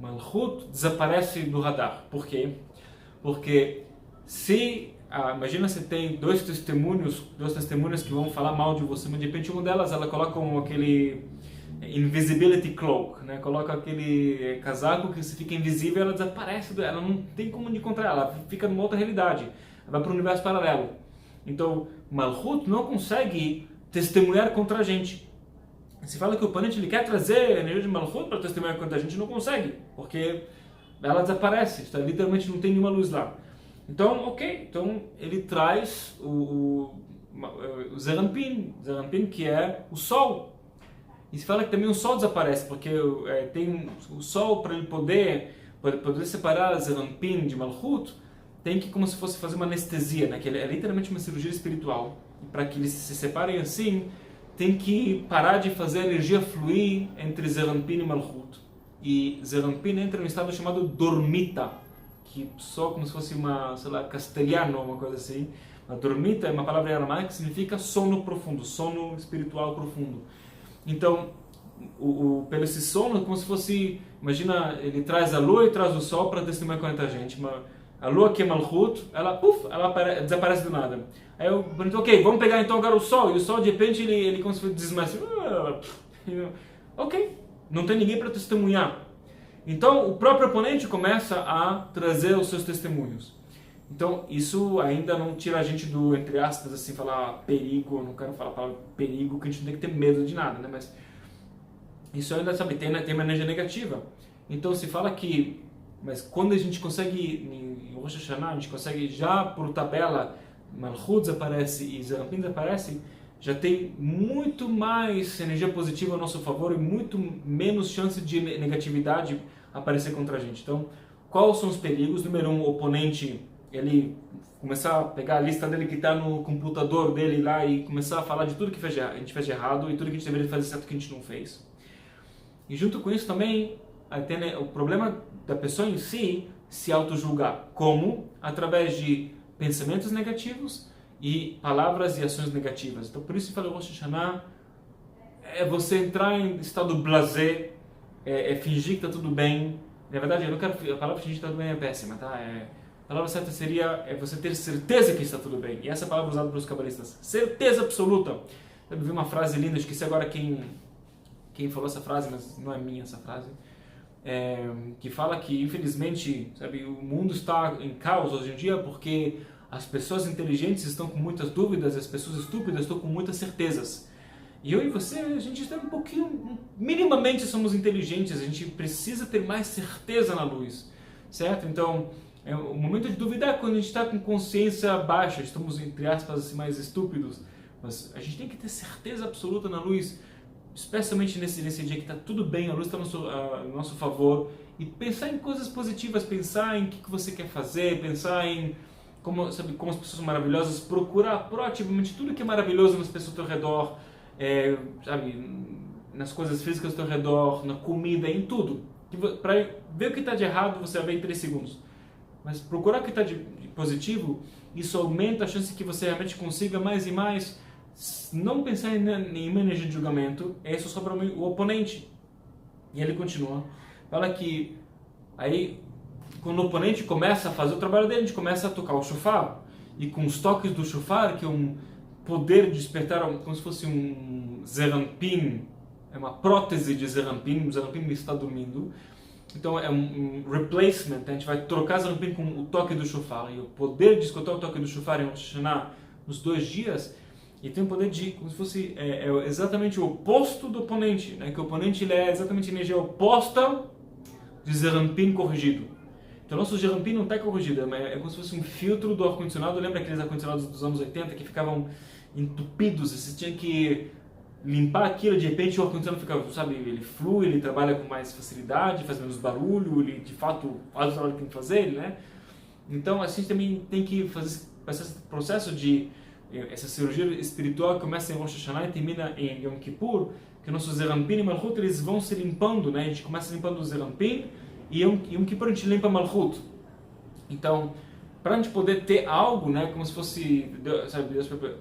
Malchut desaparece do radar. Por quê? Porque se, imagina você tem duas testemunhas que vão falar mal de você, mas de repente uma delas ela coloca aquele invisibility cloak, né? Coloca aquele casaco que você fica invisível, ela desaparece, ela não tem como encontrar, ela fica numa outra realidade, ela vai para um universo paralelo. Então, Malchut não consegue testemunhar contra a gente. Se fala que o oponente ele quer trazer a energia de Malchut para testemunhar contra a gente, não consegue, porque ela desaparece, literalmente não tem nenhuma luz lá. Então, então ele traz o Zeranpin, que é o Sol. E se fala que também o Sol desaparece, porque tem o Sol, para ele poder separar Zeranpin de Malchut, tem que como se fosse fazer uma anestesia, né? Que é literalmente uma cirurgia espiritual. E para que eles se separem assim, tem que parar de fazer a energia fluir entre Zeranpin e Malchut. E Zeranpin entra num estado chamado dormita, que só como se fosse uma, sei lá, castelhano, uma coisa assim. A dormita é uma palavra em aramaico que significa sono profundo, sono espiritual profundo. Então, pelo esse sono, como se fosse, imagina, ele traz a lua e traz o sol para testemunhar com a gente. A lua que é Malchut, ela desaparece do nada. Aí eu pergunto, ok, vamos pegar então agora o sol. E o sol, de repente, ele como se fosse desmaia. Ok, não tem ninguém para testemunhar. Então, o próprio oponente começa a trazer os seus testemunhos. Então, isso ainda não tira a gente do, entre aspas, assim, falar perigo. Eu não quero falar a palavra perigo, que a gente não tem que ter medo de nada, né? Mas isso ainda, sabe, tem uma energia negativa. Então, se fala que, mas quando a gente consegue, em Rosh Hashanah, a gente consegue já por tabela, Malchut desaparece e Zeranpin desaparece, já tem muito mais energia positiva a nosso favor e muito menos chance de negatividade aparecer contra a gente. Então, quais são os perigos? Número 1, o oponente, ele começar a pegar a lista dele que está no computador dele lá e começar a falar de tudo que a gente fez de errado e tudo que a gente deveria fazer certo que a gente não fez. E junto com isso também, tem o problema da pessoa em si se auto-julgar. Como? Através de pensamentos negativos e palavras e ações negativas. Então, por isso eu falo, Rosh Hashanah é você entrar em estado blasé, fingir que está tudo bem. Na verdade, eu não quero, a palavra fingir que está tudo bem é péssima, tá? A palavra certa seria você ter certeza que está tudo bem. E essa palavra é usada pelos cabalistas. Certeza absoluta. Eu vi uma frase linda, esqueci agora quem falou essa frase, mas não é minha essa frase. Que fala que, infelizmente, sabe, o mundo está em caos hoje em dia porque as pessoas inteligentes estão com muitas dúvidas e as pessoas estúpidas estão com muitas certezas. E eu e você, a gente está um pouquinho, minimamente somos inteligentes, a gente precisa ter mais certeza na luz, certo? Então, o momento de duvidar é quando a gente está com consciência baixa, estamos, entre aspas, assim, mais estúpidos, mas a gente tem que ter certeza absoluta na luz, especialmente nesse dia que está tudo bem, a luz está no nosso favor, e pensar em coisas positivas, pensar em o que você quer fazer, pensar em como as pessoas são maravilhosas, procurar proativamente tudo que é maravilhoso nas pessoas ao teu redor, sabe, nas coisas físicas ao teu redor, na comida, em tudo. Para ver o que está de errado, você vai ver em 3 segundos. Mas procurar o que está de positivo, isso aumenta a chance que você realmente consiga mais e mais. Não pensar em nenhuma energia de julgamento, isso só para o oponente. E ele continua. Fala que aí, quando o oponente começa a fazer o trabalho dele, a gente começa a tocar o shofar. E com os toques do shofar, que é um poder de despertar, como se fosse um Zeranpin, é uma prótese de Zeranpin, o Zeranpin está dormindo. Então é um replacement, a gente vai trocar Zeranpin com o toque do shofar. E o poder de escutar o toque do shofar em Rosh Hashanah nos 2 dias, e tem o poder de, como se fosse, exatamente o oposto do oponente, né? Que o oponente ele é exatamente a energia oposta de Zeranpin corrigido. Então, o nosso Zeranpin não está corrigido, é como se fosse um filtro do ar-condicionado. Lembra aqueles ar-condicionados dos anos 80 que ficavam entupidos, e você tinha que limpar aquilo, de repente o ar-condicionado fica, sabe, ele flui, ele trabalha com mais facilidade, faz menos barulho, ele de fato faz o trabalho que tem que fazer, né? Então, a gente também tem que fazer esse processo de essa cirurgia espiritual que começa em Rosh Hashanah e termina em Yom Kippur, que nossos Zeranpin e Malchut eles vão se limpando, né? A gente começa limpando o Zeranpin e Yom Kippur a gente limpa Malchut. Então, para a gente poder ter algo, né, como se fosse, sabe,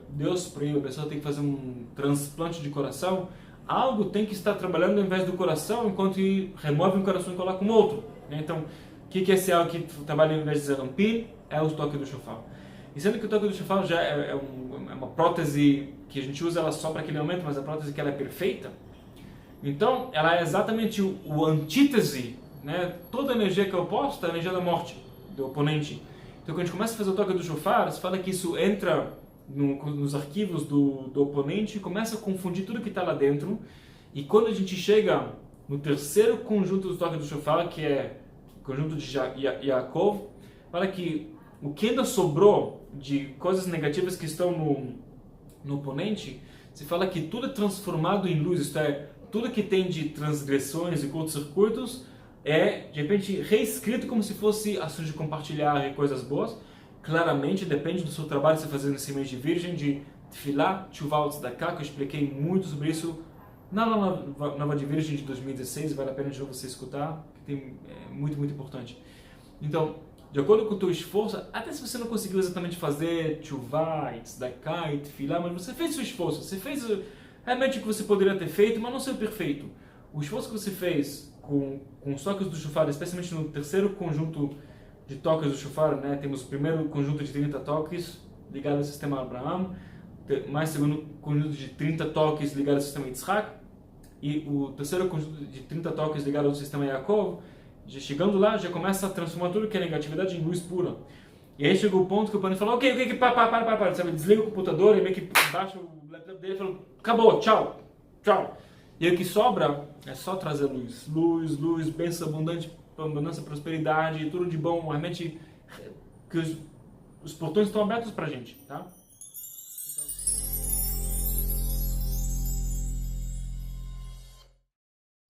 Deus proíbe, a pessoa tem que fazer um transplante de coração, algo tem que estar trabalhando ao invés do coração, enquanto remove um coração e coloca um outro. Né? Então, o que é esse algo que trabalha em vez de Zerampin? É o toque do shofar. E sendo que o toque do shofar já é uma prótese que a gente usa ela só para aquele momento, mas a prótese que ela é perfeita, então ela é exatamente o antítese, né? Toda a energia que é oposta é a energia da morte, do oponente. Então quando a gente começa a fazer o toque do shofar, se fala que isso entra nos arquivos do oponente e começa a confundir tudo que está lá dentro, e quando a gente chega no terceiro conjunto do toque do shofar, que é o conjunto de Yaakov, fala que o que ainda sobrou de coisas negativas que estão no oponente, se fala que tudo é transformado em luz, isto é, tudo que tem de transgressões e curtos-circuitos é, de repente, reescrito como se fosse assunto de compartilhar e coisas boas. Claramente, depende do seu trabalho, você fazer nesse mês de virgem, de Tefilá, Tshuvah, Tzedakah, que eu expliquei muito sobre isso na Nova de Virgem de 2016, vale a pena de novo você escutar, que é muito, muito importante. Então, de acordo com o teu esforço, até se você não conseguiu exatamente fazer Tshuvah, Tzedakah e Tefilá, mas você fez o seu esforço, você fez realmente o que você poderia ter feito, mas não saiu perfeito. O esforço que você fez com os toques do shofar, especialmente no terceiro conjunto de toques do shofar, né? Temos o primeiro conjunto de 30 toques ligado ao sistema Abraham, mais o segundo conjunto de 30 toques ligado ao sistema Yitzhak, e o terceiro conjunto de 30 toques ligado ao sistema Yaakov. Já chegando lá, já começa a transformar tudo que é negatividade em luz pura. E aí chegou o ponto que o Pani falou, ok, para, sabe? Desliga o computador e meio que baixa o laptop dele e falou, acabou, tchau. E aí o que sobra é só trazer luz, bênção abundante, abundância, prosperidade, tudo de bom, realmente que os portões estão abertos pra gente, tá?